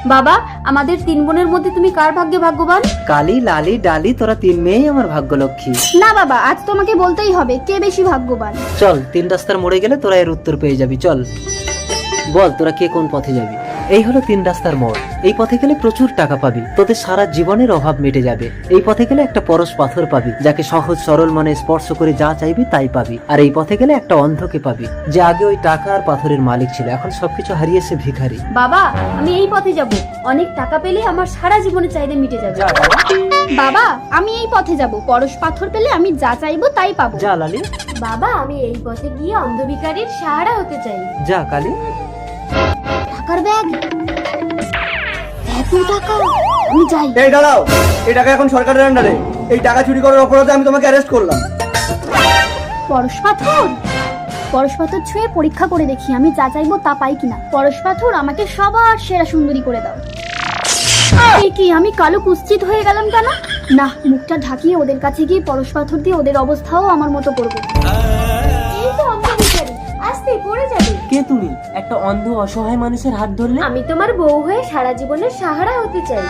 বাবা, আমাদের 3 বোনের মধ্যে তুমি কার ভাগ্যে ভাগ্যবান? কালি, লালি, ডালি, তোরা 3 মেয়েই আমার ভাগ্যলক্ষ্মী। না বাবা, আজ তোমাকে বলতেই হবে কে বেশি ভাগ্যবান। চল 3 রাস্তার মোড়ে গেলে তোরা এর উত্তর পেয়ে যাবি। চল বল তোরা কে কোন পথে যাবি। এই হলো 3 রাস্তার মোড়। এই পথে গেলে প্রচুর টাকা পাবি, তোদের সারা জীবনের অভাব মিটে যাবে। এই পথে গেলে একটা পরশ পাথর পাবি, যাকে সহজ সরল মনে স্পর্শ করে যা চাইবি তাই পাবি। আর এই পথে গেলে একটা অন্ধকে পাবি, যে আগে ওই টাকা আর পাথরের মালিক ছিল, এখন সবকিছু হারিয়েছে ভিখারি। বাবা, আমি এই পথে যাব। অনেক টাকা পেলে আমার সারা জীবনের চাহিদা মিটে যাবে। বাবা, আমি এই পথে যাব, পরশ পাথর পেলে আমি যা চাইবো তাই পাবো। যা লালি। বাবা, আমি এই পথে গিয়ে অন্ধবিকারীর সাহারা হতে চাই। যা কালি। টাকার ব্যাগ, এত টাকা, আমি যাই। এই দাঁড়াও, এই টাকা এখন সরকারের আন্ডারে। এই টাকা চুরি করার অপরাধে আমি তোমাকে অ্যারেস্ট করলাম। পরশ পাথর, পরশ পাথর ছুঁয়ে পরীক্ষা করে দেখি আমি যা চাইবো তা পাই কিনা। পরশ পাথর, আমাকে সবার সেরা সুন্দরী করে দাও। এই কি, আমি কালো কুৎসিত হয়ে গেলাম কেন? না, মুখটা ঢাকিয়ে ওদের কাছে গিয়ে পরশ পাথর দিয়ে ওদের অবস্থাও আমার মতো করবো। এই তো অন্ধবিকারী, আস্তে পড়ে যাবে। কে তুমি? একটা অন্ধ অসহায় মানুষের হাত ধরলে? আমি তোমার বউ হয়ে সারা জীবনের সাহারা হতে চাই।